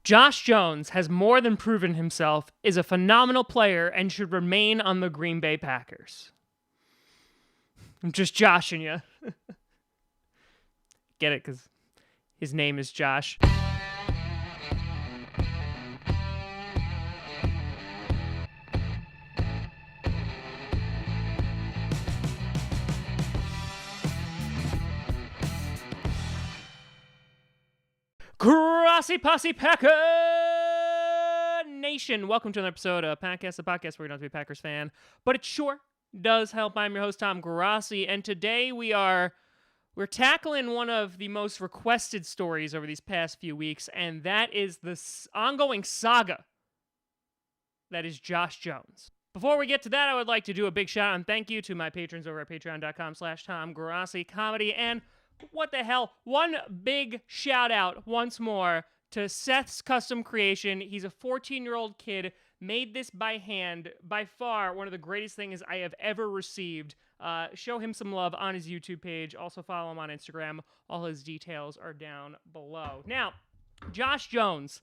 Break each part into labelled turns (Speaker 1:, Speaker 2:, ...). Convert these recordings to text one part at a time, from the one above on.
Speaker 1: Josh Jones has more than proven himself, is a phenomenal player, and should remain on the Green Bay Packers. I'm just joshing you. Get it? Because his name is Josh. Grossi Posse Packer Nation. Welcome to another episode of Podcast, the podcast where you don't have to be a Packers fan, but it sure does help. I'm your host, Tom Grossi, and today we're tackling one of the most requested stories over these past few weeks, and that is the ongoing saga that is Josh Jones. Before we get to that, I would like to do a big shout out and thank you to my patrons over at patreon.com/TomGrossi and what the hell? One big shout out once more to Seth's Custom Creation. He's a 14-year-old kid, made this by hand. By far, one of the greatest things I have ever received. Show him some love on his YouTube page. Also follow him on Instagram. All his details are down below. Now, Josh Jones.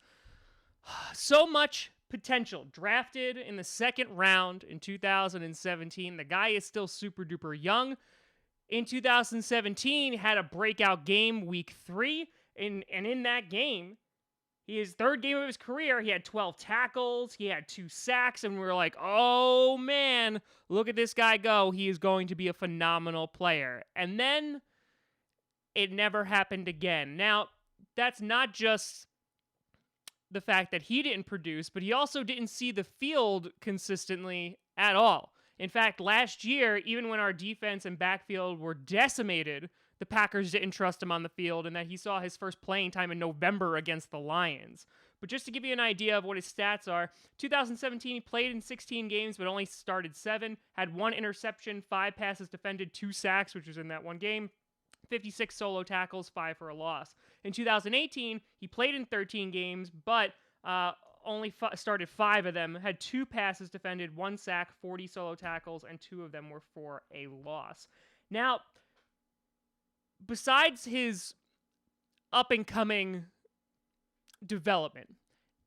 Speaker 1: So much potential. Drafted in the second round in 2017. The guy is still super duper young. In 2017, had a breakout game week 3, and in that game, his third game of his career, he had 12 tackles, he had 2 sacks, and we were like, oh man, look at this guy go. He is going to be a phenomenal player. And then it never happened again. Now, that's not just the fact that he didn't produce, but he also didn't see the field consistently at all. In fact, last year, even when our defense and backfield were decimated, the Packers didn't trust him on the field, and that he saw his first playing time in November against the Lions. But just to give you an idea of what his stats are, 2017, he played in 16 games, but only started 7, had 1 interception, 5 passes defended, 2 sacks, which was in that one game, 56 solo tackles, 5 for a loss. In 2018, he played in 13 games, but only started 5 of them, had 2 passes defended, 1 sack, 40 solo tackles, and 2 of them were for a loss. Now, besides his up-and-coming development,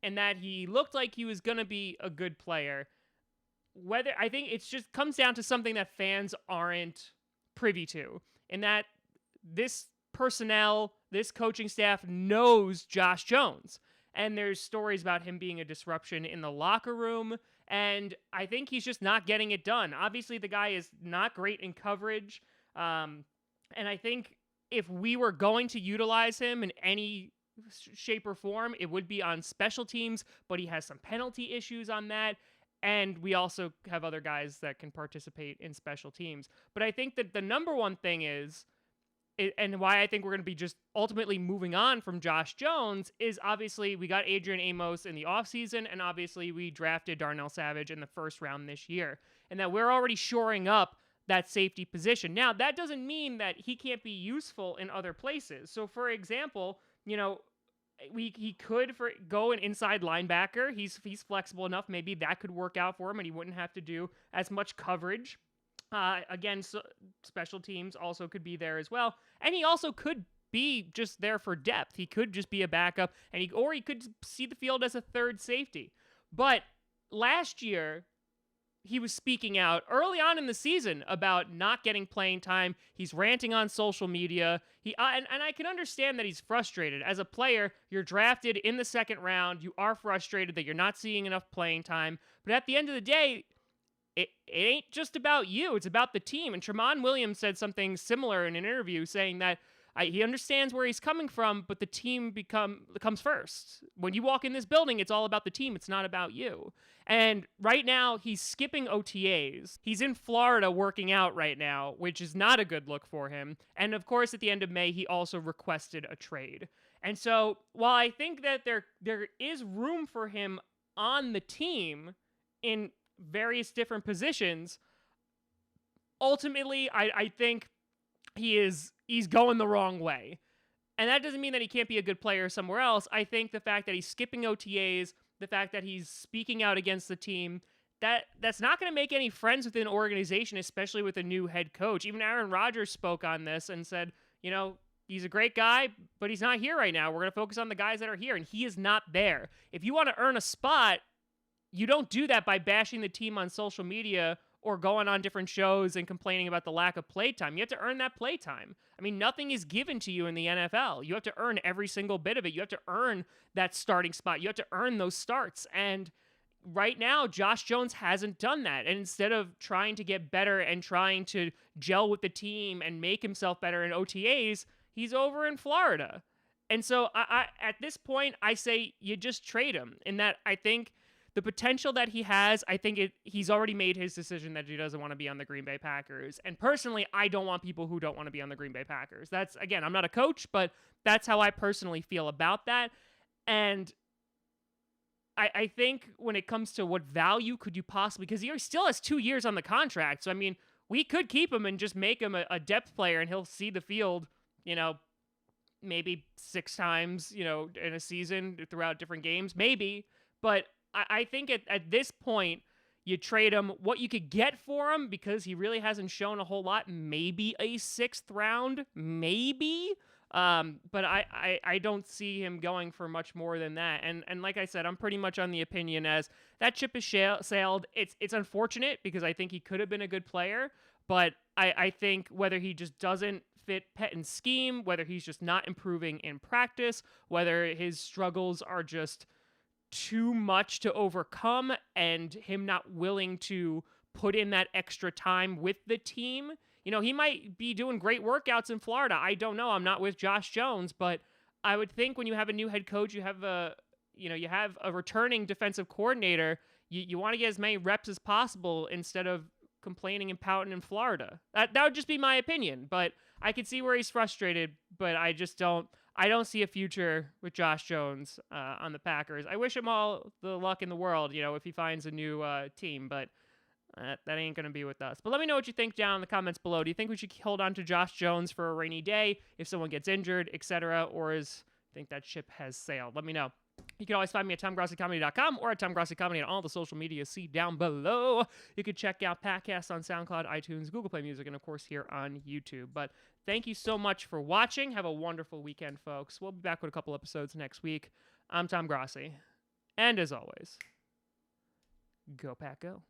Speaker 1: and that he looked like he was going to be a good player, I think it just comes down to something that fans aren't privy to, and that this personnel, this coaching staff knows Josh Jones. And there's stories about him being a disruption in the locker room, and I think he's just not getting it done. Obviously, the guy is not great in coverage, and I think if we were going to utilize him in any shape or form, it would be on special teams, but he has some penalty issues on that, and we also have other guys that can participate in special teams. But I think that the number one thing is, and why I think we're going to be just ultimately moving on from Josh Jones, is obviously we got Adrian Amos in the offseason, and obviously we drafted Darnell Savage in the first round this year, and that we're already shoring up that safety position. Now, that doesn't mean that he can't be useful in other places. So, for example, he could go an inside linebacker. He's flexible enough. Maybe that could work out for him, and he wouldn't have to do as much coverage. Again, special teams also could be there as well. And he also could be just there for depth. He could just be a backup, or he could see the field as a third safety. But last year, he was speaking out early on in the season about not getting playing time. He's ranting on social media. And I can understand that he's frustrated. As a player, you're drafted in the second round. You are frustrated that you're not seeing enough playing time. But at the end of the day, it ain't just about you. It's about the team. And Tramon Williams said something similar in an interview, saying that he understands where he's coming from, but the team comes first. When you walk in this building, it's all about the team. It's not about you. And right now, he's skipping OTAs. He's in Florida working out right now, which is not a good look for him. And of course, at the end of May, he also requested a trade. And so, while I think that there is room for him on the team in various different positions, ultimately, I think he's going the wrong way. And that doesn't mean that he can't be a good player somewhere else. I think the fact that he's skipping OTAs, the fact that he's speaking out against the team, that's not going to make any friends within an organization, especially with a new head coach. Even Aaron Rodgers spoke on this and said, he's a great guy, but he's not here right now. We're going to focus on the guys that are here, and he is not there. If you want to earn a spot, you don't do that by bashing the team on social media or going on different shows and complaining about the lack of playtime. You have to earn that playtime. I mean, nothing is given to you in the NFL. You have to earn every single bit of it. You have to earn that starting spot. You have to earn those starts. And right now, Josh Jones hasn't done that. And instead of trying to get better and trying to gel with the team and make himself better in OTAs, he's over in Florida. And so I at this point, I say you just trade him. In that, I think the potential that he has, I think he's already made his decision that he doesn't want to be on the Green Bay Packers. And personally, I don't want people who don't want to be on the Green Bay Packers. That's, again, I'm not a coach, but that's how I personally feel about that. And I think when it comes to what value could you possibly, because he still has 2 years on the contract. So, I mean, we could keep him and just make him a depth player and he'll see the field, maybe 6 times, in a season throughout different games, maybe. But I think at this point, you trade him. What you could get for him, because he really hasn't shown a whole lot, maybe a 6th round, maybe. But I don't see him going for much more than that. And like I said, I'm pretty much on the opinion as that ship is sailed. It's unfortunate because I think he could have been a good player, but I think whether he just doesn't fit Pettine's scheme, whether he's just not improving in practice, whether his struggles are just too much to overcome and him not willing to put in that extra time with the team. He might be doing great workouts in Florida. I don't know. I'm not with Josh Jones, but I would think when you have a new head coach, you have a returning defensive coordinator, you want to get as many reps as possible instead of complaining and pouting in Florida. That would just be my opinion, but I could see where he's frustrated, but I don't see a future with Josh Jones on the Packers. I wish him all the luck in the world, if he finds a new team, but that ain't going to be with us. But let me know what you think down in the comments below. Do you think we should hold on to Josh Jones for a rainy day if someone gets injured, etc., or think that ship has sailed? Let me know. You can always find me at TomGrossiComedy.com or at TomGrossiComedy on all the social media. See down below. You can check out podcasts on SoundCloud, iTunes, Google Play Music, and of course here on YouTube. But thank you so much for watching. Have a wonderful weekend, folks. We'll be back with a couple episodes next week. I'm Tom Grossi. And as always, go Pack Go.